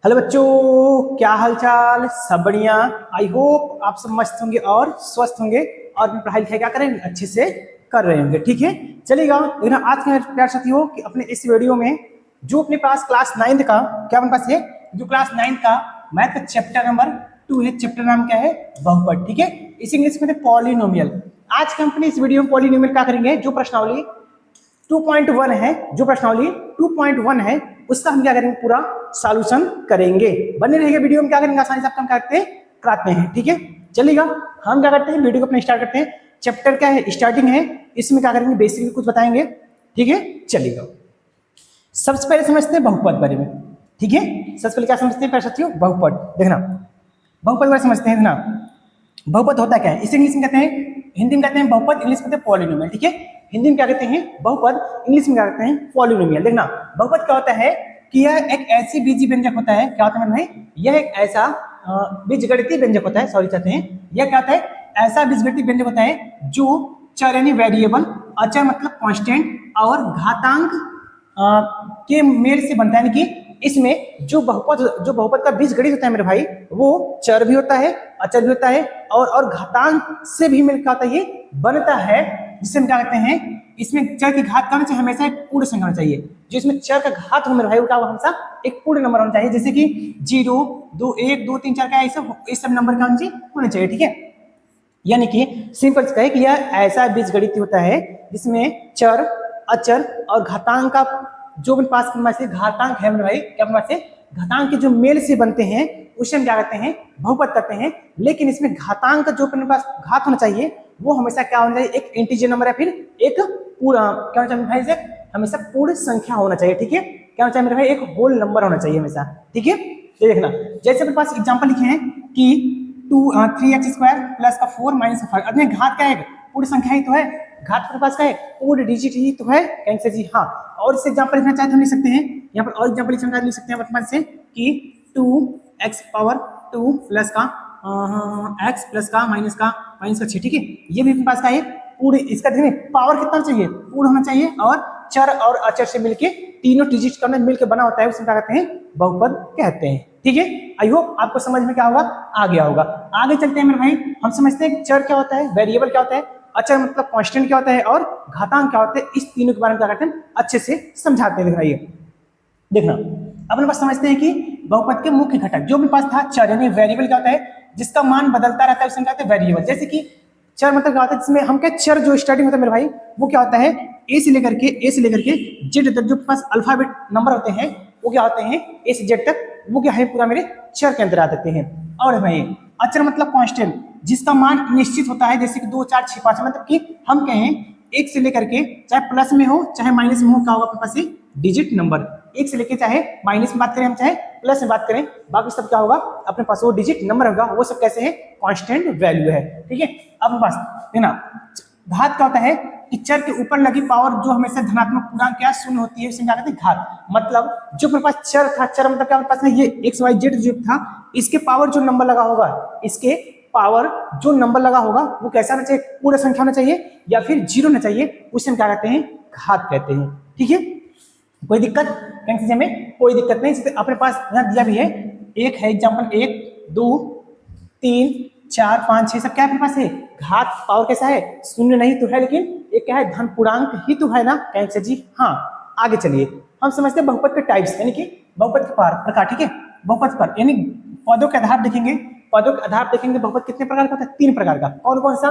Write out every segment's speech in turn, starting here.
Hello बच्चों, क्या हाल चाल? सब बढ़िया। आई होप आप सब मस्त होंगे और स्वस्थ होंगे और अपनी पढ़ाई लिखाई क्या करेंगे, अच्छे से कर रहे होंगे। ठीक है, चलेगा। लेकिन आज के प्यार साथियों कि अपने इस वीडियो में जो अपने पास क्लास 9 का क्या अपने पास है, जो क्लास 9 का मैथ का चैप्टर नंबर 2 है। चैप्टर नाम क्या है? बहुपद। ठीक है, इसी इंग्लिश में पॉलिनोमियल। आज के हम अपने इस वीडियो में पॉलिनोमियल क्या करेंगे, जो प्रश्नावली 2.1 है, जो प्रश्नावली 2.1 है उसका हम क्या करेंगे, पूरा सॉल्यूशन करेंगे। बने रहेंगे वीडियो में, क्या करेंगे, आसानी से हम करते कराते हैं। ठीक है, चलिएगा। हम क्या करते हैं, वीडियो को अपने स्टार्ट करते हैं। चैप्टर क्या है, स्टार्टिंग है। इसमें क्या करेंगे, बेसिक कुछ बताएंगे। ठीक है, चलिएगा। सबसे पहले समझते हैं बहुपद बारे में। ठीक है, सबसे पहले क्या समझते हैं प्यारे साथियों, बहुपद। देखना, बहुपद बारे समझते हैं। देखना, बहुपद होता क्या है, इसे इंग्लिश में कहते हैं, हिंदी में कहते हैं बहुपद, इंग्लिश में कहते हैं पॉलिनोमियल। ठीक है, हिंदी में क्या कहते हैं, बहुपद, इंग्लिश में क्या कहते हैं, पॉलिनोमियल। देखना, बहुपद क्या होता है कि यह एक ऐसी बीजीय व्यंजक होता है। क्या होता है भाई, यह एक ऐसा बीजगणितीय व्यंजक होता है। सॉरी चाहते हैं, यह क्या होता है, ऐसा बीजगणितीय व्यंजक होता है जो चर यानी वेरिएबल, अचर मतलब कांस्टेंट और घातांक के मेल से बनता है। यानी कि इसमें जो बहुपद का बीजगणित होता है मेरे भाई, वो चर भी होता है, अचर भी होता है और घातांक से भी मिलकर आता है, ये बनता है। जिसे हम क्या कहते हैं, इसमें चर की घात का हमेशा एक पूर्ण संख्या होना चाहिए। जो इसमें चर का घात हो मेरे भाई, वो क्या हमेशा एक पूर्ण नंबर होना चाहिए। जैसे कि 0, 2, 1, 2, 3, 4 का इस सब नंबर का होना चाहिए। ठीक है, यानी कि सिंपल से कहे कि यह ऐसा बीजगणित होता है जिसमें चर, अचर और घातांक का जो अपने पास घातांक है मेरे भाई, क्या अपने पास से घातांक के जो मेल से बनते हैं उसे हम क्या कहते हैं, बहुपद करते हैं। लेकिन इसमें घातांक का जो अपने पास घात होना चाहिए वो हमेशा क्या होना चाहिए, एक इंटीजर नंबर या फिर एक पूरा क्या होना चाहिए भाई, से हमेशा पूर्ण संख्या होना चाहिए। ठीक है, क्या होना चाहिए मेरे भाई, एक होल नंबर होना चाहिए हमेशा। ठीक है, ये देखना, जैसे अपने पास एग्जाम्पल लिखे हैं कि 3x² प्लस का 4 माइनस का 5। अरे घात क्या है, पूर्ण संख्या ही तो है, घात के पास क्या है, पूर्ण डिजिट ही तो है। कहेंगे जी हाँ। और इससे एग्जांपल लिखना चाहे तो हम लिख सकते हैं, यहाँ पर और एग्जांपल लिख सकते हैं वर्तमान से कि 2x⁴ प्लस का x प्लस का माइनस का 6। ठीक है, ये भी अपने पास का है पूरे। इसका देखिए पावर कितना चाहिए, पूर्ण होना चाहिए। और चर और अचर से मिलके तीनों डिजिट का मिलकर बना होता है, उसमें क्या कहते हैं, बहुपद कहते हैं। ठीक है, आई होप आपको समझ में क्या होगा, आ गया होगा। आगे चलते हैं मेरे भाई। हम समझते हैं चर क्या होता है, वेरिएबल क्या होता है, अचर मतलब कांस्टेंट क्या होता है और घातांक क्या होते हैं। इस तीनों के बारे में क्या करते हैं, अच्छे से समझाते हैं। देखना, अपने पास समझते हैं कि बहुपद के मुख्य घटक जो अपने पास था, चर यानी वेरिएबल क्या होता है, जिसका मान बदलता रहता है, उसे कहते हैं वेरिएबल। जैसे कि चर मतलब क्या होता है, जिसमें हम क्या, चर जो स्टार्टिंग होता है मेरे भाई, वो क्या होता है, ए से लेकर के जेड तक जो पास अल्फाबेट नंबर होते हैं वो क्या होते हैं, ए से जेड तक, वो क्या है, पूरा मेरे चर के अंदर आ जाते हैं। और भाई अचर मतलब कांस्टेंट, जिसका मान निश्चित होता है। जैसे कि 2, 4, 6, 5, मतलब कि हम कहें एक से लेकर के चाहे प्लस में हो चाहे माइनस में हो, क्या होगा अपने पास डिजिट नंबर। एक से लेकर चाहे माइनस में बात करें हम चाहे प्लस में बात करें, बाकी सब क्या होगा अपने पास, वो डिजिट नंबर होगा। वो सब कैसे है, कांस्टेंट वैल्यू है। ठीक है, अपने पास देखना, घात क्या होता है कि चर के ऊपर लगी पावर जो हमेशा धनात्मक पूर्णांक क्या शून्य होती है, उसे क्या कहते हैं, घात। मतलब जो अपने पास चर था, चर मतलब क्या अपने पास ये एक्स वाई जेड जो था, इसके पावर जो नंबर लगा होगा, इसके पावर जो नंबर लगा होगा वो कैसा होना चाहिए, पूर्ण संख्या होना चाहिए या फिर जीरो होना चाहिए, उसे हम क्या कहते हैं, घात कहते हैं। ठीक है, कोई दिक्कत में, कोई दिक्कत नहीं। अपने पास यहाँ दिया भी है, एक है एग्जाम्पल, 1, 2, 3, 4, 5, 6 सब क्या अपने पास है, घात पावर कैसा है, शून्य नहीं तो है, लेकिन एक क्या है, धन पूर्णांक ही तो है ना। कहेंगे जी हाँ। आगे चलिए, हम समझते हैं बहुपद के टाइप्स, यानी कि बहुपद के प्रकार। ठीक है, बहुपद पर यानी पदों के आधार देखेंगे, पदों के आधार देखेंगे बहुपद कितने प्रकार का होता है, 3 प्रकार का। कौन कौन सा,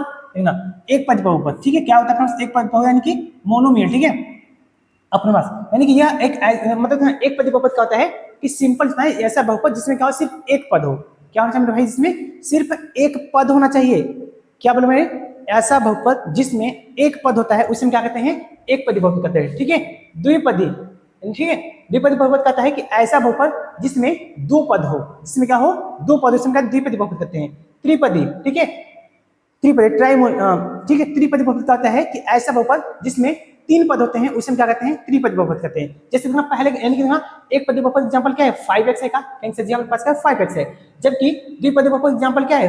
एक पद बहुपद। ठीक है, क्या होता है एक पद बहुपद, यानी कि मोनोमियल। ठीक है, अपने पास यानी कि यह एक मतलब एक पद बहुपद क्या होता है कि सिंपल ऐसा बहुपद जिसमें क्या हो, सिर्फ एक पद हो। क्या होना चाहिए भाई, जिसमें सिर्फ एक पद होना चाहिए। क्या बोले भाई, ऐसा बहुपद जिसमें एक पद होता है उसे क्या कहते हैं, एक पदी बहुपद कहते हैं। ठीक है, द्विपदी। ठीक है, द्विपदी बहुपद कहता है कि ऐसा बहुपद जिसमें 2 पद हो, जिसमें क्या हो, 2 पद, उसमें क्या द्विपदी बहुपद कहते हैं। त्रिपदी, ठीक है, त्रिपदी ठीक है, त्रिपदी बहुपद कहता है कि ऐसा बहुपद जिसमें 3 पद होते हैं उसे हम क्या कहते हैं, त्रिपदी बहुपद कहते हैं। जैसे पहले यानी कि एक पदी बहुपद एग्जांपल क्या है, 5x है का, जी हमारे पास क्या 5x है। जबकि द्विपदी बहुपद एग्जांपल क्या है,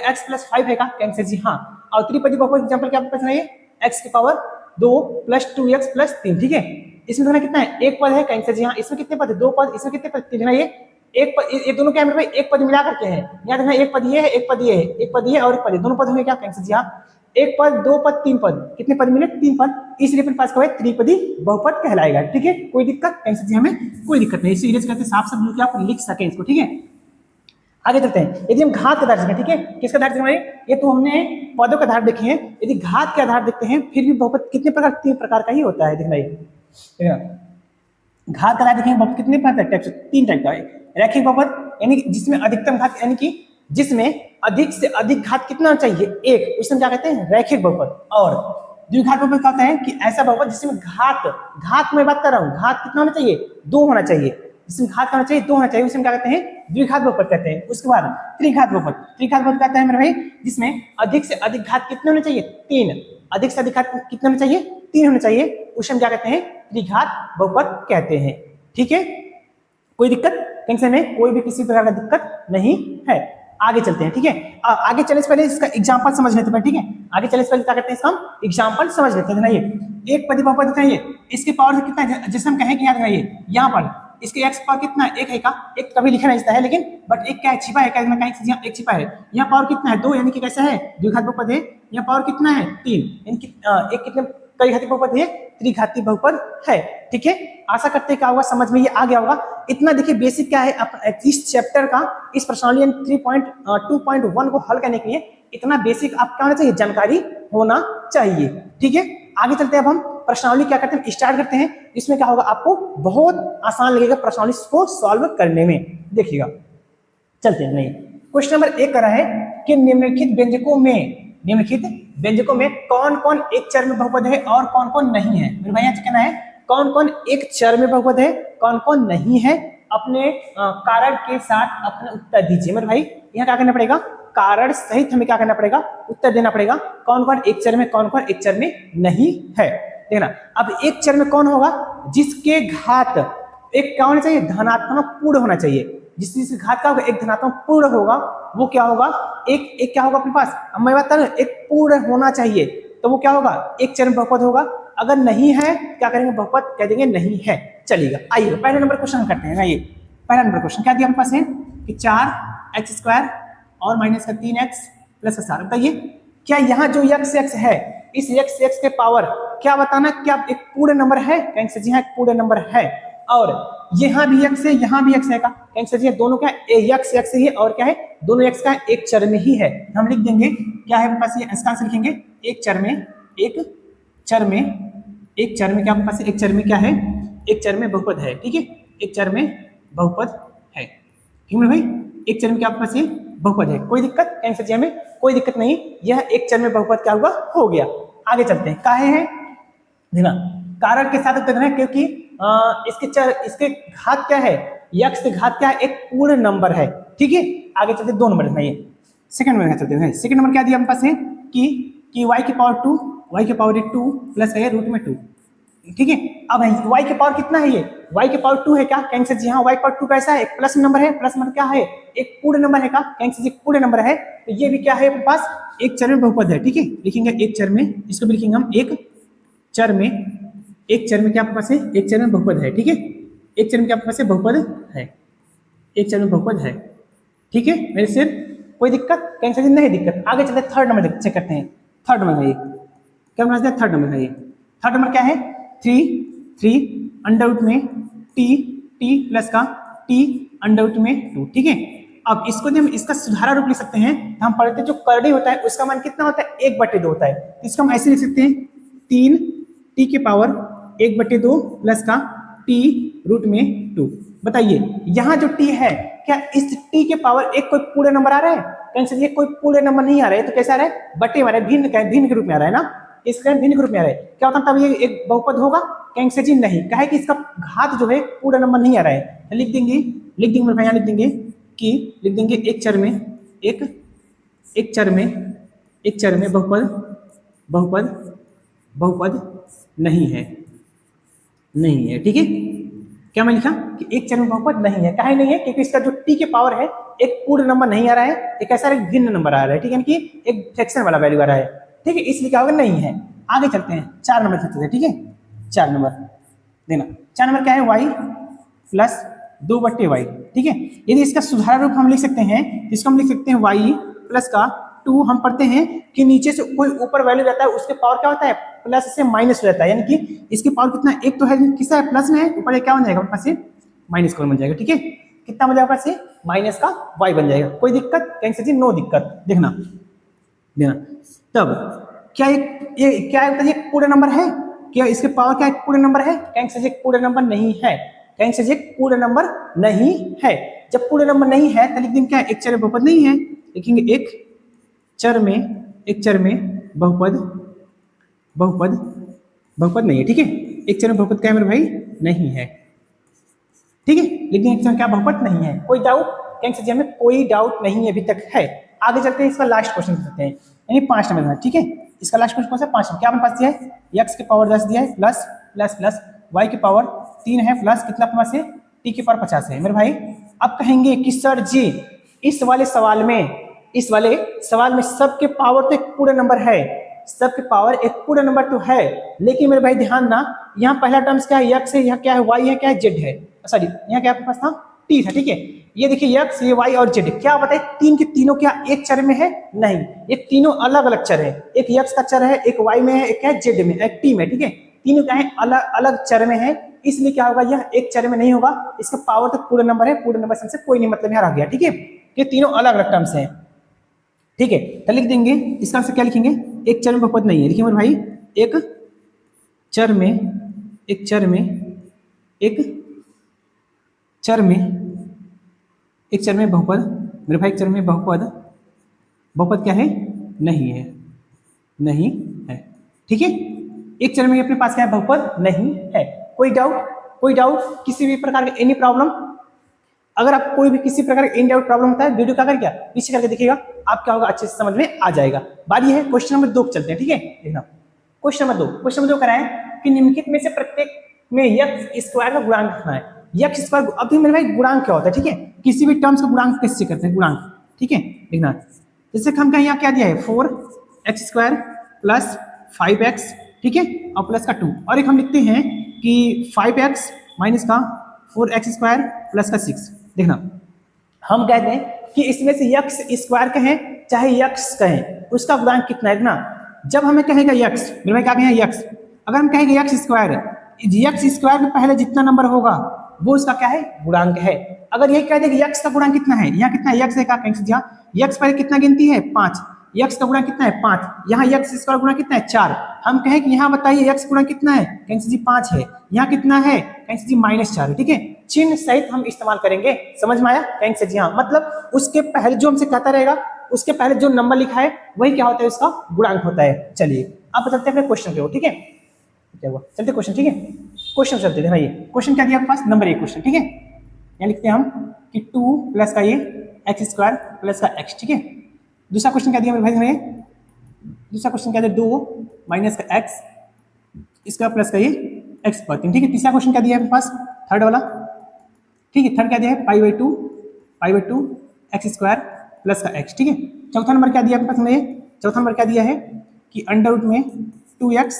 x + 5 है का, जी हाँ। और त्रिपदी बहुपद एग्जांपल क्या आपके पास है, x की पावर 2 + 2x + 3। ठीक है, इसमें कितना है, एक पद है, जी हाँ। इसमें कितने पद है, 2 पद, इसमें कितने पद, ये ये दोनों क्या मेरे भाई एक पद मिला करके है, याद रखना एक पद ये है, एक पद ये है, एक पद ये है और एक पद ये, दोनों पद हुए क्या कैंसिल जी हाँ, एक पद, दो पद, तीन पद, कितने पद मिले? तीन पद, इसलिए अपने पास क्या है त्रिपदी बहुपद कहलाएगा। ठीक है, कोई दिक्कत कैंसिल जी हमें कोई दिक्कत नहीं, इसे इरेज करते साफ साफ लिख के आप लिख सके इसको। ठीक है, आगे चलते हैं। यदि हम घात के आधार देखें, ठीक है, किसका आधार देखें? ये तो हमने पदों के आधार देखे हैं, यदि घात के आधार देखते हैं फिर भी बहुपद कितने प्रकार, तीन प्रकार का ही होता है। देखना ये घात का आधार देखेंगे बहुपद कितने टाइप से, तीन टाइप का है। रैखिक बहुपद यानी जिसमें अधिकतम घात यानी कि जिसमें अधिक से अधिक घात कितना चाहिए एक, उसमें क्या कहते हैं रैखिक बहुपद। और द्विघात बहुपद क्या होता है कि ऐसा बहुपद जिसमें घात में बात कर रहा हूँ, घात कितना होना चाहिए? दो होना चाहिए, जिसमें घात होना चाहिए दो होना चाहिए, उसमें क्या कहते हैं द्विघात बहुपद कहते हैं। उसके बाद त्रिघात बहुपद, त्रिघात बहुपद कहता है मेरे भाई जिसमें अधिक से अधिक घात कितने होने चाहिए? तीन, अधिक से अधिक घात कितने होने चाहिए? तीन होने चाहिए, उसे हम क्या कहते हैं त्रिघात बहुपद कहते हैं। ठीक है, कोई दिक्कत टेंशन में कोई भी किसी प्रकार का दिक्कत नहीं है। आगे चलते हैं। ठीक है, आगे चलने से पहले इसका एग्जांपल समझ लेते हैं। ठीक है, आगे चलने से पहले क्या करते हैं इसका हम एग्जांपल समझ लेते हैं। ये एक पदी बहुपद दिखाइए, इसके पावर से कितना है, जैसे हम कहें कि याद रखिए यहाँ पर इसके x पावर कितना है? एक है का, एक कभी लिखा नहीं है लेकिन बट एक क्या है छिपा है, क्या कहीं एक छिपा है। यहाँ पावर कितना है? दो, यानी कि कैसा है द्विघात बहुपद है। यहाँ पावर कितना है? तीन, यानी कि एक कितने कई घाती बहुपद है, त्रिघाती बहुपद है। ठीक है, आशा करते हैं क्या होगा समझ में ये आ गया होगा। इतना देखिए बेसिक क्या है इस चैप्टर का, इस प्रश्नावली 3.2.1 को हल करने के लिए इतना बेसिक आप क्या होना चाहिए? जानकारी होना चाहिए। ठीक है, आगे चलते हैं। अब हम प्रश्नावली क्या करते हैं स्टार्ट करते हैं। इसमें क्या होगा आपको बहुत आसान लगेगा प्रश्नावली को सॉल्व करने में, देखिएगा। चलते हैं। नहीं, क्वेश्चन नंबर 1 कर रहा है कि निम्नलिखित व्यंजकों में कौन कौन एक चर में बहुपद है और कौन कौन नहीं है। मेरे भैया कहना है कौन कौन एक चर में बहुपद है, कौन कौन नहीं है, अपने कारण के साथ अपने उत्तर दीजिए। मेरे भाई यहाँ क्या करना पड़ेगा? कारण सहित हमें क्या करना पड़ेगा? उत्तर देना पड़ेगा। कौन कौन एक चर में, कौन कौन एक चर में नहीं है। देखना, अब एक चर में कौन होगा? जिसके घात एक क्या होना चाहिए? धनात्मक पूर्ण होना चाहिए। जिस घात का होगा एक धनात्मक पूर्ण होगा, वो क्या होगा? एक क्या होगा अपने पास? मैं बात कर रहा हूं, एक पूर्ण होना चाहिए, तो वो क्या होगा? एक चर में बहुपद होगा। अगर नहीं है क्या करेंगे? बहुपद कह देंगे नहीं है, चलेगा। आइए पहले नंबर क्वेश्चन करते हैं ना। ये पहला नंबर क्वेश्चन क्या दिया अपने पास है कि 4x² और माइनस का 3x प्लस का 4। बताइए क्या यहाँ जो x है, इस x के पावर क्या बताना, क्या एक पूर्ण नंबर है? कहेंगे सर जी हाँ एक पूर्ण नंबर है। और यहाँ भी x है, यहाँ भी x है का? कहेंगे सर जी दोनों क्या x ही है और क्या है? दोनों x का एक चर में ही है। हम लिख देंगे क्या है अपने पास? ये इसका आंसर लिखेंगे एक चर में क्या अपने पास? एक चर में क्या है? एक चर में बहुपद है। ठीक है, एक चर में बहुपद है। ठीक है भाई, एक चर में क्या आपके पास? ये बहुपद है। कोई दिक्कत? कहेंगे सर जी हमें कोई दिक्कत नहीं, यह एक चर में बहुपद क्या हुआ? हो गया। आगे चलते हैं। काहे है देखना, कारण के साथ उत्तर देना है क्योंकि इसके घात क्या है? x के घात क्या है? एक पूर्ण नंबर है। ठीक है, आगे चलते 2 नंबर देखना। ये सेकंड नंबर चलते हैं। सेकंड नंबर क्या दिया हमारे पास है कि y की पावर 2, y की पावर 2 प्लस है रूट में 2। ठीक है, अब y की पावर कितना है? ये y की पावर 2 है क्या? कहेंगे सर जी हाँ y की पावर 2 कैसा है? एक प्लस नंबर है। प्लस नंबर क्या है? एक पूर्ण नंबर है का? कहेंगे सर जी पूर्ण नंबर है, तो ये भी क्या है अपने पास? एक चर में बहुपद है। ठीक है, लिखेंगे एक चर में, इसको भी लिखेंगे हम एक चर में क्या आपके पास है? एक चर में बहुपद है। ठीक है, एक चर में क्या आपके पास है? बहुपद है, एक चर में बहुपद है। ठीक है मेरे सिर, कोई दिक्कत? कहेंगे सर नहीं दिक्कत। आगे चलते थर्ड नंबर चेक करते हैं। थर्ड नंबर है ये क्या? थर्ड नंबर है ये। थर्ड नंबर क्या है? 3 अंडर रूट में t प्लस का t अंडर रूट में 2। ठीक है, अब इसको जब हम इसका सुधारा रूप लिख सकते हैं, हम पढ़ते जो करड़ी होता है उसका मान कितना होता है? 1/2 होता है। तो इसको हम ऐसे लिख सकते हैं 3t की पावर 1/2 प्लस का t रूट में 2। बताइए यहाँ जो t है, क्या इस t के पावर एक कोई पूर्ण नंबर आ रहा है? कहेंगे सर ये कोई पूर्ण नंबर नहीं आ रहा है, तो कैसा आ रहा है? बटे आ रहा है, भिन्न के रूप में आ रहा है ना, इसका भिन्न के रूप में आ रहा है। क्या होता है तब ये एक बहुपद होगा? कहेंगे सर जी नहीं, कहे कि इसका घात जो है पूर्ण नंबर नहीं आ रहा है। लिख देंगे मेरे भाई, लिख देंगे एक चर में बहुपद नहीं है। ठीक है, क्या मैं लिखा कि एक चर में बहुपद नहीं है? काहे नहीं है? क्योंकि इसका जो t के पावर है एक पूर्ण नंबर नहीं आ रहा है, एक ऐसा एक भिन्न नंबर आ रहा है। ठीक है, कि एक फ्रैक्शन वाला वैल्यू आ रहा है। ठीक है, इसलिए क्या होगा? नहीं है। आगे चलते हैं 4 नंबर चलते हैं। ठीक है, 4 नंबर देना। 4 नंबर क्या है? y प्लस 2/y, ठीक है। यदि इसका सुधारा रूप हम लिख सकते हैं, इसको हम लिख सकते हैं y प्लस का 2। हम पढ़ते हैं कि नीचे से कोई ऊपर वैल्यू रहता है उसके पावर क्या होता है, प्लस से माइनस रहता है, यानी कि इसकी पावर कितना, एक तो है किसका है, प्लस में है, ऊपर क्या बन जाएगा अपने पास से माइनस का बन जाएगा, ठीक है। कितना बन जाएगा अपने पास से माइनस का y बन जाएगा। कोई दिक्कत, कैंसिल जी, नो दिक्कत, देखना देना। तब क्या ये क्या है, पूरे नंबर है क्या, इसके पावर क्या एक पूरे नंबर है, कैंसिल जी पूरे नंबर नहीं है, कैंसिल जी पूरे नंबर नहीं है। जब पूरे नंबर नहीं है तो लिख देंगे क्या, एक चर में बहुपद नहीं है, लिखेंगे एक चर में बहुपद नहीं है, ठीक है। एक चर में बहुपद क्या है मेरे भाई, नहीं है, ठीक है। लेकिन एक चर क्या बहुपद नहीं है, कोई डाउट, कैंसिल जी हमें कोई डाउट नहीं अभी तक है। आगे चलते हैं, इसका लास्ट क्वेश्चन करते हैं, यानी 5 नंबर, ठीक है। इसका लास्ट क्वेश्चन कौन सा, 5 नंबर। क्या अपने पास दिया है, x की पावर 10 दिया है, प्लस प्लस प्लस y की पावर 3 है, प्लस कितना अपने पास है t की पावर 50 है मेरे भाई। अब कहेंगे कि सर जी इस वाले सवाल में सबके पावर तो एक पूरे नंबर है, सबके पावर एक पूरे नंबर तो है, लेकिन मेरे भाई ध्यान ना, यहाँ पहला टर्म्स क्या है, x है, यहाँ क्या है y है, क्या है z है, सॉरी यहाँ क्या आपके पास था t था, ठीक है। ये देखिए x, ये y और z, क्या बताए, तीन के तीनों क्या एक चर में है, नहीं, ये तीनों अलग अलग चर है, एक x का चर है, एक y में है, एक क्या है z में, एक t में, ठीक है। तीनों क्या है अलग अलग चर में है, इसलिए क्या होगा, यह एक चर में नहीं होगा, इसका पावर तो पूरे नंबर है, पूरे नंबर से कोई नहीं मतलब यहाँ रह गया, ठीक है। ये तीनों अलग अलग टर्म्स हैं, ठीक है। तो लिख देंगे इसका आंसर क्या लिखेंगे, एक चर में बहुपद नहीं है, लिखिए मेरे भाई एक चर में बहुपद, मेरे भाई एक चर में बहुपद क्या है, नहीं है, ठीक है। एक चर में अपने पास क्या है, बहुपद नहीं है। कोई डाउट किसी भी प्रकार का एनी प्रॉब्लम, अगर आप कोई भी किसी प्रकार का इन डाउट प्रॉब्लम होता है, वीडियो का क्या पीछे करके देखिएगा, आप क्या होगा अच्छे से समझ में आ जाएगा। बारी है क्वेश्चन नंबर 2 चलते हैं, ठीक है। देखना क्वेश्चन नंबर 2 कराएं कि निम्नलिखित में से प्रत्येक में x स्क्वायर का गुणांक लिखना है। x स्क्वायर, अब मेरे भाई गुणांक क्या होता है, ठीक है, किसी भी टर्म्स का गुणांक कैसे करते हैं, गुणांक, ठीक है। देखना जैसे हम कहें यहाँ क्या दिया है, 4x स्क्वायर प्लस 5x, ठीक है, और प्लस का 2, और एक हम लिखते हैं कि 5x माइनस का 4x स्क्वायर प्लस का 6। देखना हम कहते हैं कि इसमें से x स्क्वायर कहें चाहे x कहें, उसका गुणांक कितना है ना। जब हमें कहेगा x, मेरे भाई क्या कहें x, अगर हम कहेंगे x स्क्वायर के पहले जितना नंबर होगा वो उसका क्या है, गुणांक है। अगर यही कह दे कि x का गुणांक कितना है, यहाँ कितना है, x है क्या, कहेंगे यहाँ x पहले कितना गिनती है, 5, x का गुणा कितना है 5, यहाँ x स्क्वायर गुणा कितना है 4। हम कहें कि यहाँ बताइए x गुणा कितना है, कहेंगे जी 5 है, यहाँ कितना है, कहेंगे जी -4 है, ठीक है। चिन्ह सहित हम इस्तेमाल करेंगे, समझ में आया, कहेंगे जी हाँ, मतलब उसके पहले जो हमसे कहता रहेगा उसके पहले जो नंबर लिखा है वही क्या होता है, उसका गुणांक होता है। चलिए अब चलते हैं अपने क्वेश्चन पे, ठीक है, क्या हुआ, चलते क्वेश्चन, ठीक है। क्वेश्चन चलते हैं, ये क्वेश्चन क्या दिया आपके पास, नंबर 1 क्वेश्चन, ठीक है। यहाँ लिखते हैं हम कि 2 प्लस का ये x स्क्वायर प्लस का x, ठीक है। दूसरा क्वेश्चन क्या दिया मेरे भाई ने, दूसरा क्वेश्चन क्या दिया, 2 माइनस का x इसका प्लस का ये x पर 3, ठीक है। तीसरा क्वेश्चन क्या दिया है मेरे पास, थर्ड वाला, ठीक है, थर्ड क्या दिया है, pi by two x square plus का x, ठीक है। चौथा नंबर क्या दिया आपके पास में, चौथा नंबर क्या दिया है कि अंडर रूट में 2x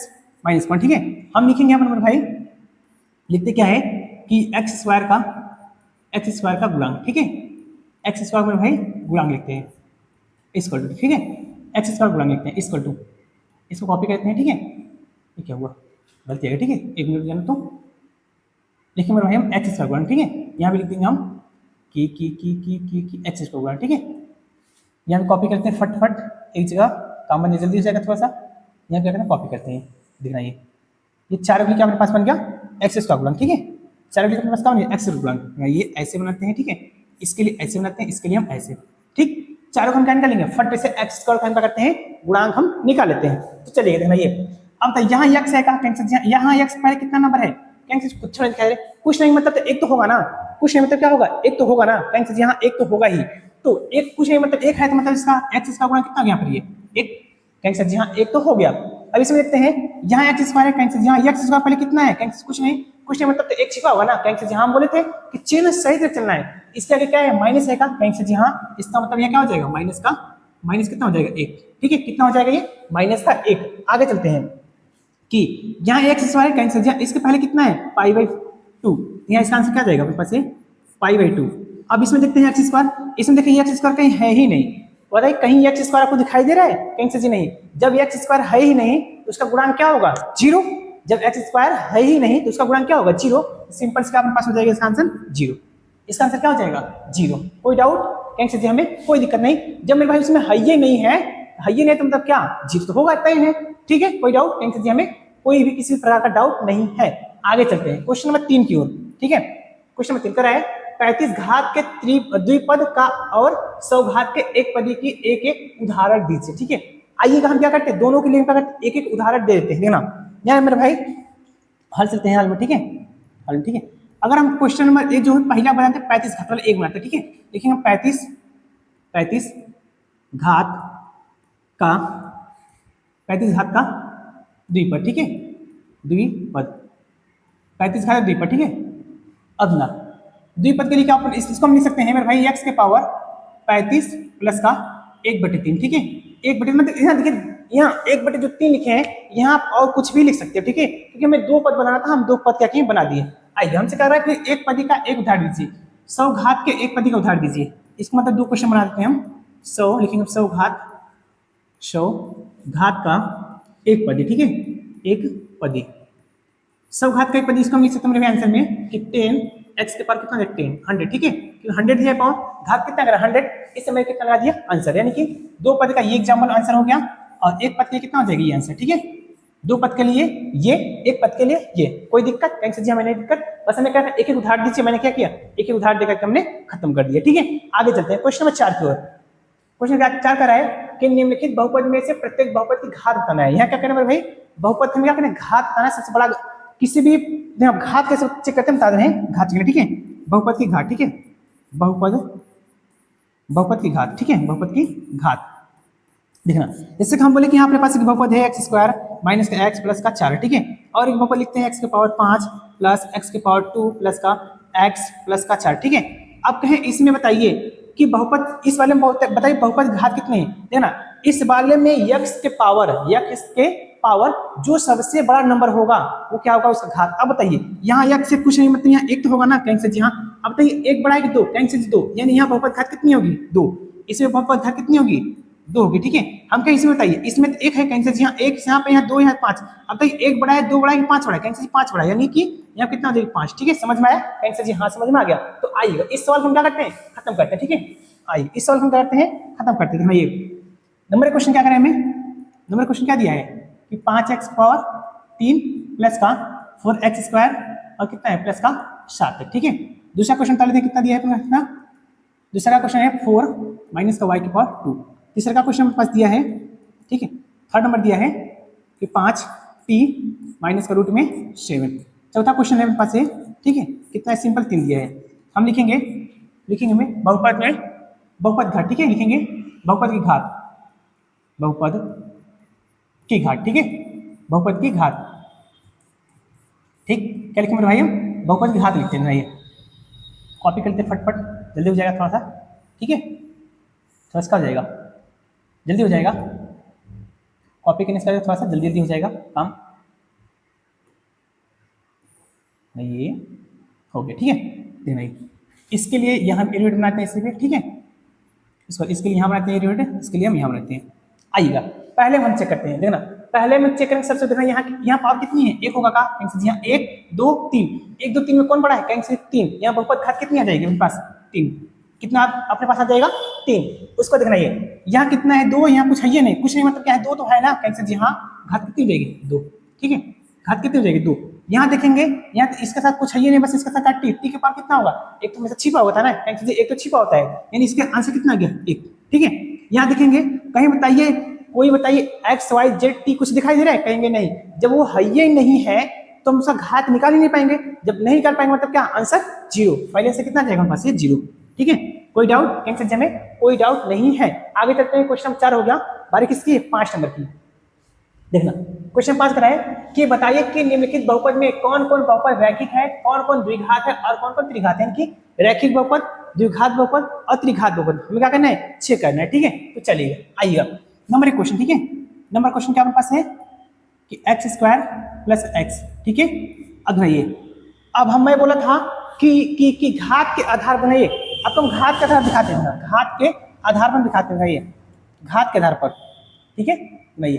माइनस 1, ठीक है। हम लिखेंगे यहाँ पर मेरे भाई, लिखते क्या है कि x स्क्वायर का गुणांक, ठीक है, x स्क्वायर मेरे भाई गुणांक लिखते हैं इक्वल टू, ठीक है, x स्क्वायर गुणांक लिखते हैं इक्वल टू, इसको कॉपी करते हैं, ठीक है। ये क्या हुआ, गलती है, ठीक है, 1 मिनट जाना, तो लिखेंगे मेरे भाई हम x स्क्वायर गुणांक, ठीक है। यहाँ भी लिख देंगे हम कि x स्क्वायर गुणांक, ठीक है। यहाँ भी कॉपी करते हैं फट एक जगह, काम बनने जल्दी हो जाएगा थोड़ा सा। यहाँ क्या करते हैं, कॉपी करते हैं, देखना ये 4 अगली क्या मेरे पास बन गया, x स्क्वायर गुणांक, ठीक है। 4 अगली मेरे पास क्या बन गया, x गुणांक, ये ऐसे बनाते हैं, ठीक है, इसके लिए ऐसे बनाते हैं, इसके लिए हम ऐसे, ठीक। चारों को हम क्या निकालेंगे, फट से x स्क्वायर का करते हैं, गुणांक हम निकाल लेते हैं। तो चलिए देखना ये, अब तो यहाँ x है का, यहाँ x पहले कितना नंबर है, कुछ नहीं कह रहे, कुछ नहीं मतलब तो एक तो होगा ना, कुछ नहीं मतलब क्या होगा, एक तो होगा ना, कहेंगे यहाँ एक तो होगा ही, तो एक कुछ नहीं मतलब एक है, तो मतलब इसका x इसका गुणा कितना गया पर ये एक, कहेंगे जी हाँ एक तो हो गया। अब इसमें देखते हैं यहाँ x स्क्वायर है, कहेंगे यहाँ x स्क्वायर पहले कितना है, कहेंगे कुछ नहीं मतलब तो एक छिपा होगा ना, कहेंगे हम बोले थे कि चिन्ह सही से चलना है, इसके आगे क्या है माइनस है का, कहेंगे जी हाँ, इसका मतलब ये क्या हो जाएगा, माइनस कितना हो जाएगा 1, ठीक है, कितना हो जाएगा ये माइनस का 1। आगे चलते हैं कि यहाँ x स्क्वायर, कहेंगे इसके पहले कितना है पाई बाई 2, यहाँ इसका आंसर क्या जाएगा मेरे पास, π/2। अब इसमें देखते हैं एक्स स्क्वायर, इसमें देखिए एक्स स्क्वायर कहीं है ही नहीं, बताइए कहीं एक्स स्क्वायर आपको दिखाई दे रहा है, कहीं से जी नहीं। जब एक्स स्क्वायर है ही नहीं तो उसका गुणांक क्या होगा, जीरो। जब एक्स स्क्वायर है ही नहीं तो उसका गुणांक क्या होगा, जीरो। सिंपल से अपने पास हो जाएगा इसका आंसर जीरो। इसका आंसर क्या हो जाएगा, जीरो। कोई डाउट, कहीं से जी हमें कोई दिक्कत नहीं। जब मेरे भाई उसमें है ही नहीं है, है ही नहीं तो मतलब क्या, जीरो तो होगा, तय है। ठीक है, कोई डाउट, कहीं से जी हमें कोई भी किसी प्रकार का डाउट नहीं है। आगे चलते हैं क्वेश्चन नंबर 3 की ओर। ठीक है, क्वेश्चन नंबर 3 कर रहा है 35 घात के द्विपद का और 100 घात के एक पदी की एक एक उदाहरण दीजिए। ठीक है, आइएगा हम क्या करते हैं, दोनों के लिए एक एक उदाहरण दे देते हैं, देखना यहाँ मेरे भाई हल चलते हैं हल में। ठीक है, हल में। ठीक है, अगर हम क्वेश्चन नंबर एक जो पहला बनाते हैं 35 घात वाला एक बनाते हैं। ठीक है, देखिए हम 35 घात का 35 घात का द्विपद। ठीक है, द्विपद 35 घात द्विपद। ठीक है, अब ना द्विपद के लिए क्या इसको हम लिख सकते हैं मेरे भाई x के पावर 35 प्लस का 1/3। ठीक है, 1/3 मतलब यहाँ देखिए, यहाँ 1/3 लिखे हैं, यहाँ आप और कुछ भी लिख सकते हो। ठीक है, क्योंकि हमें दो पद बनाना था, हम दो पद क्या किए, बना दिए। आइए हमसे कह रहा है कि एक पदी का एक उदाहरण दीजिए, 100 घात के एक पदी का उदाहरण दीजिए। इसको मतलब दो क्वेश्चन बना देते हैं हम। 100 लिखेंगे, 100 घात का एक पदी। ठीक है, एक पदी 100 घात का एक पदी, इसको हम लिख सकते हैं मेरे आंसर में कि 10 x के पावर कितना है 10 100। ठीक है, क्योंकि 100 दिया पावर, घात कितना करा 100, इससे मैंने कितना लगा दिया आंसर, यानी कि दो पद का ये एग्जाम्पल आंसर हो गया और एक पद के लिए कितना हो जाएगा ये आंसर। ठीक है, दो पद के लिए ये, एक पद के लिए ये, कोई दिक्कत, कहीं से जी हमें नहीं दिक्कत, बस हमें क्या था एक एक उदाहरण दीजिए। मैंने क्या किया, एक एक उदाहरण देकर हमने खत्म कर दिया। ठीक है, आगे चलते हैं क्वेश्चन नंबर 4 की ओर। क्वेश्चन 4 कर रहा है कि निम्नलिखित बहुपद में से प्रत्येक बहुपद की घात बताना है। यहाँ क्या करना है भाई, बहुपद में क्या करना है, घात बताना है। सबसे बड़ा किसी भी घात कैसे चेक करते हैं बता रहे हैं, घात चेक। ठीक है, बहुपद की घात। ठीक है, बहुपद की घात। ठीक है, बहुपद की घात देखना, जैसे कि हम बोले कि यहाँ अपने पास एक बहुपद है x स्क्वायर माइनस का x प्लस का 4। ठीक है, और एक बहुपद लिखते हैं x के पावर 5 प्लस x के पावर 2 प्लस का x प्लस का 4। ठीक है, अब कहें इसमें बताइए कि बहुपद, इस वाले में बताइए बहुपद घात कितने हैं। देखना, इस वाले में x के पावर जो सबसे बड़ा नंबर होगा वो क्या होगा, उसका घात। अब बताइए यहाँ x से कुछ नहीं, मतलब यहाँ एक तो होगा ना, कहीं से जी हाँ। अब बताइए एक बड़ा है कि दो, कहीं से दो, यानी यहाँ बहुपद घात कितनी होगी, दो। इसमें बहुपद घात कितनी होगी, दो होगी। ठीक है, हम क्या इसमें बताइए, इसमें एक है, कहीं से जी हाँ एक, यहाँ पे यहाँ दो, यहाँ 5। अब बताइए एक बड़ा है, दो बड़ा है कि 5 बड़ा है, कहीं से 5 बड़ा है, यानी कि यहाँ कितना हो जाएगा 5। ठीक है, समझ में आया, कहीं से जी हाँ समझ में आ गया। तो आइएगा इस सवाल को हम क्या करते हैं, खत्म करते हैं। ठीक है, आइए इस सवाल को हम क्या करते हैं, खत्म करते हैं। ये नंबर क्वेश्चन क्या करें, हमें नंबर क्वेश्चन क्या दिया है कि 5x पावर 3 प्लस का 4x स्क्वायर और कितना है प्लस का 7 है। ठीक है, दूसरा क्वेश्चन पहले कितना दिया है कितना, दूसरा क्वेश्चन है 4 माइनस का y की पावर 2। तीसरा का क्वेश्चन मेरे पास दिया है। ठीक है, थर्ड नंबर दिया है कि 5t माइनस का रूट में 7। चौथा क्वेश्चन है मेरे पास है। ठीक है, कितना है, सिंपल 3 दिया है। हम लिखेंगे हमें बहुपद में बहुपद घात। ठीक है, लिखेंगे बहुपद की घात, बहुपद की घात। ठीक है, बहुपद की घात। ठीक, क्या लिखेंगे मेरे भाई, हम बहुपद की घात लिखते हैं। ये कॉपी करते फटफट, जल्दी हो जाएगा थोड़ा सा। ठीक है, थोड़ा सा हो जाएगा, जल्दी हो जाएगा, कॉपी करने से थोड़ा सा जल्दी हो जाएगा काम। नहीं ये हो गया। ठीक है, नहीं इसके लिए यहाँ हम एरिवेट बनाते हैं इसलिए। ठीक है, इसके लिए यहाँ बनाते हैं एरिवेट, इसके लिए हम यहाँ बनाते हैं। आइएगा पहले हम चेक करते हैं, देखना पहले हम चेक करेंगे सबसे। देखना यहाँ पावर कितनी है, एक होगा का, कहीं से यहाँ 1 2 3, 1 2 3 में कौन बड़ा है, कहीं से 3। यहाँ बहुपद घात कितनी आ जाएगी मेरे पास, 3। कितना अपने पास आ जाएगा 3। उसको देखना ये यहाँ कितना है, 2, यहाँ कुछ है ये नहीं, कुछ नहीं मतलब क्या है, 2 तो है ना, कहीं से यहाँ घात कितनी हो जाएगी 2। ठीक है, घात कितनी हो जाएगी 2। यहाँ देखेंगे यहाँ इसके साथ कुछ है ये नहीं, बस इसके साथ टी के पावर कितना होगा, एक तो हमेशा छिपा होता है ना, कहीं से एक तो छिपा होता है, यानी इसके आंसर कितना आ गया 1। ठीक है, यहाँ देखेंगे कहीं बताइए, कोई बताइए एक्स वाई जेड टी कुछ दिखाई दे रहा है, कहेंगे नहीं। जब वो है ही नहीं है तो हम उसका घात निकाल ही नहीं पाएंगे। जब नहीं निकाल पाएंगे मतलब क्या, आंसर 0। पहले से कितना जाएगा हमारे पास, ये 0। ठीक है, कोई डाउट, कैंसिल में कोई डाउट नहीं है। आगे चलते हैं, क्वेश्चन 4 हो गया, बारी किसकी है, 5 नंबर की। देखना क्वेश्चन 5 कराए कि बताइए कि निम्नलिखित बहुपद में कौन कौन बहुपद रैखिक है, कौन कौन द्विघात है और कौन कौन त्रिघात है। इनकी रैखिक बहुपद, द्विघात बहुपद और त्रिघात बहुपद हमें क्या करना है, चेक करना है। ठीक है, तो चलिए आइएगा नंबर 1 क्वेश्चन। ठीक है, नंबर क्वेश्चन क्या हमारे पास है कि x² + x। ठीक है, अब ये अब मैं बोला था की घात के आधार पर ये, अब तुम घात के आधार दिखाते हैं, घात के आधार पर दिखाते हैं ये, घात के आधार पर, ठीक है नहीं,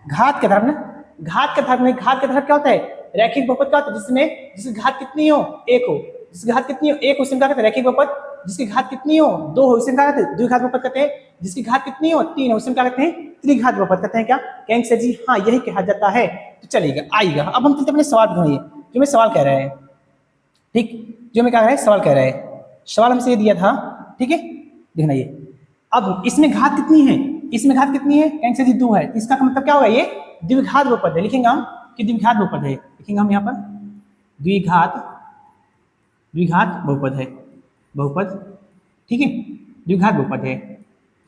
घात के आधार में, घात के आधार में, घात के आधार क्या होता है, रैखिक बहुपद क्या होता है, जिसमें जिसकी घात कितनी हो, एक हो, जिसकी घात कितनी हो, एक हो, क्या कहते हैं रैखिक बहुपद, जिसकी घात कितनी हो, दो हो, क्या कहते हैं द्विघात बहुपद कहते हैं, जिसकी घात कितनी हो, तीन हो, क्या कहते हैं त्रिघात बहुपद कहते हैं। क्या कहेंगे सर जी, हाँ यही कहा जाता है। तो चलेगा, आएगा। अब हम चलते अपने सवाल पर, जो मैं सवाल कह रहा है, ठीक, जो मैं कह रहा है सवाल कह रहा है, सवाल हमसे ये दिया था, ठीक है, देखना ये, अब इसमें घात कितनी है, इसमें घात कितनी है, कहेंगे सर जी 2 है, इसका मतलब क्या होगा, ये द्विघात बहुपद है, लिखेंगे हम कि द्विघात बहुपद है, लिखेंगे हम यहाँ पर द्विघात, द्विघात बहुपद है, बहुपद, ठीक है, द्विघात बहुपद है।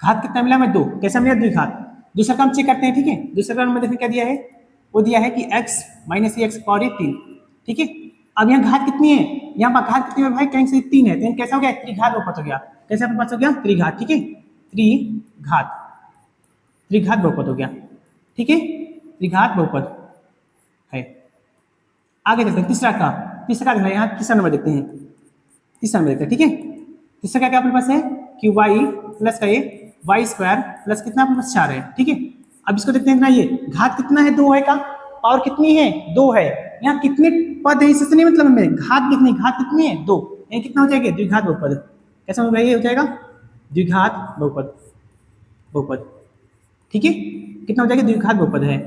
घात कितना मिला हमें 2, कैसा मिला द्विघात। दूसरा काम चेक करते हैं, ठीक है, दूसरा काम में देखने क्या दिया है, वो दिया है कि x माइनस एक्स पावर 3, ठीक है। अब यहाँ घात कितनी है, यहाँ पर घात कितनी है भाई, कहेंगे से 3 है, तो कैसा हो गया, त्रिघात बहुपद हो गया, कैसे आपके पास हो गया त्रिघात, ठीक है, त्रिघात, त्रिघात बहुपद हो गया, ठीक है, त्रिघात बहुपद है। आगे देखते हैं तीसरा का, तीसरा का यहाँ तीसरा नंबर देखते हैं, तीसरा नंबर देखते हैं, ठीक है। तीसरा क्या क्या अपने पास है कि y प्लस का ये वाई स्क्वायर प्लस कितना अपने पास 4 है, ठीक है। अब इसको देखते हैं ना, ये घात कितना है 2 है का, पावर कितनी है 2 है, यहाँ कितने पद है इससे नहीं मतलब हमें, घात देखनी, घात कितनी है 2, ये कितना हो जाएगा द्विघात बहुपद, कैसा हो जाएगा, हो जाएगा द्विघात बहुपद, बहुपद, ठीक है, कितना हो जाएगा द्विघात बहुपद है।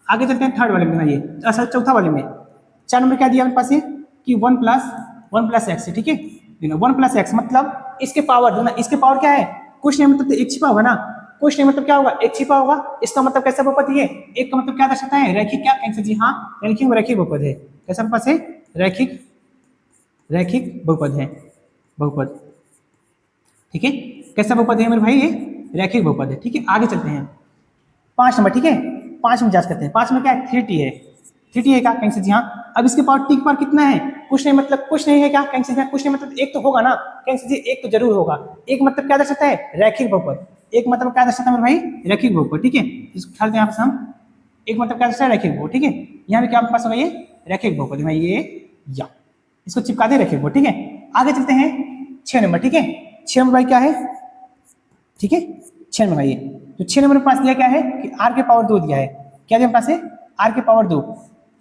आगे चलते हैं थर्ड वाले में, ये अच्छा चौथा वाले में 4 नंबर क्या दिया हमारे पास है कि 1 प्लस एक्स, ठीक है, 1 प्लस एक्स मतलब इसके पावर दो ना, इसके पावर क्या है, कुछ नहीं मतलब एक छिपा होगा ना, कुछ नहीं मतलब क्या होगा, एक छिपा होगा, इसका मतलब कैसा बहुपद है, एक का मतलब क्या दर्शाता है, रैखिक, क्या कहेंगे जी, हाँ रैखिक, रैखिक बहुपद है, कैसा पास है रैखिक, रैखिक बहुपद है, बहुपद, ठीक है, कैसा बहुपद है मेरे भाई, ये रैखिक बहुपद है, ठीक है। आगे चलते हैं 5 नंबर, ठीक है, 5 में जांच करते हैं, 5 में क्या है 3t है, 3t है क्या कहेंगे जी, हाँ। अब इसके पावर टी के पावर कितना है, कुछ नहीं मतलब कुछ नहीं है, क्या कहेंगे जी, कुछ नहीं मतलब एक तो होगा ना, कहेंगे जी एक तो जरूर होगा, एक मतलब क्या दर्शाता है रैखिक बहुपद, एक मतलब क्या दर्शाता है मेरे भाई रैखिक बहुपद, ठीक है, इसको उठा लेते हैं यहाँ पे हम, एक मतलब क्या दर्शाता है रैखिक बहुपद, ठीक है, यहाँ पे क्या आपके पास होगा ये रैखिक बहुपद भाई, ये या इसको चिपका दे रैखिक बहुपद, ठीक है। आगे चलते हैं 6 नंबर, ठीक है, 6 नंबर भाई क्या है, ठीक है, 6 नंबर भाई, तो 6 नंबर पास दिया क्या है कि r के पावर 2 दिया है, क्या दिया पास है r के पावर 2,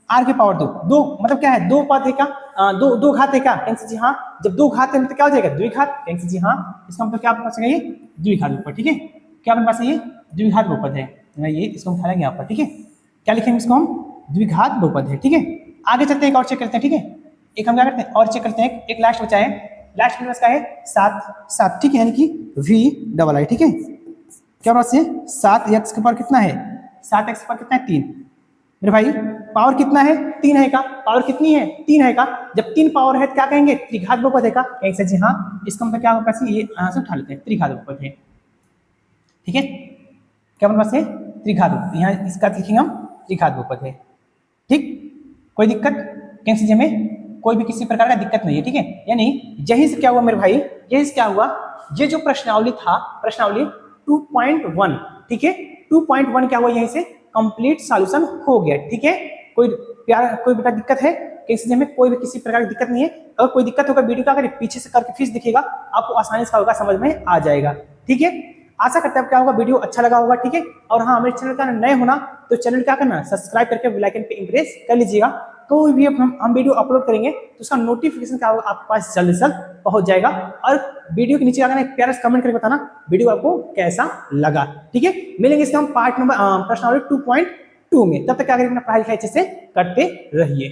r के पावर 2, 2 मतलब क्या है, 2 पद है क्या, दो घात है क्या, कहेंगे जी हाँ, जब 2 घात है तो क्या हो जाएगा द्विघात, कहेंगे जी हाँ, इसका मतलब क्या आपके पास है ये द्विघात बहुपद, ठीक है, क्या अपने पास है ये द्विघात बहुपद है, ये इसको हम उठाएंगे यहाँ पर, ठीक है, क्या लिखेंगे इसको हम द्विघात बहुपद है, ठीक है। आगे चलते हैं, एक और चेक करते हैं, ठीक है, एक हम क्या करते हैं और चेक करते हैं, एक लास्ट बचा है, लास्ट में का है 7, ठीक है, यानी कि v ठीक है, क्या बात है 7 एक्स के पावर कितना है, 7 एक्स के पावर कितना है 3, मेरे भाई पावर कितना है 3 है का, पावर कितनी है 3 है का, जब 3 पावर है तो क्या कहेंगे त्रिघात बहुपद है का, कहेंगे जी हाँ, इसका मतलब क्या होगा, ये यहाँ से उठा लेते हैं त्रिघात बहुपद है, ठीक है, क्या मतलब है त्रिघात बहुपद, यहाँ इसका लिखेंगे हम त्रिघात बहुपद है, ठीक, कोई दिक्कत, कहेंगे जी हमें कोई भी किसी प्रकार का दिक्कत नहीं है, ठीक है, यानी यही से क्या हुआ मेरे भाई, यही से क्या हुआ, ये जो प्रश्नावली था, प्रश्नावली 2.1, ठीक है, 2.1 क्या हुआ, यहीं से कंप्लीट सॉल्यूशन हो गया, ठीक है। कोई प्यार कोई बेटा दिक्कत है किसी में, कोई भी किसी प्रकार की दिक्कत नहीं है, अगर कोई दिक्कत होगा वीडियो का अगर पीछे से करके फिर दिखेगा, आपको आसानी से होगा, समझ में आ जाएगा, ठीक है। आशा करते हैं क्या होगा, वीडियो अच्छा लगा होगा, ठीक है, और हाँ हमारे चैनल का नए होना तो चैनल क्या करना, सब्सक्राइब करके बेल आइकन पे इंप्रेस कर लीजिएगा, कोई भी हम वीडियो अपलोड करेंगे तो उसका नोटिफिकेशन क्या होगा आपके पास जल्द से जल्द पहुंच जाएगा, और वीडियो के नीचे आकर एक प्यारा कमेंट करके बताना वीडियो आपको कैसा लगा, ठीक है। मिलेंगे इसका हम पार्ट नंबर प्रश्नावली 2.2 में, तब तक क्या करें अपना पढ़ाई लिखाई अच्छे से करते रहिए।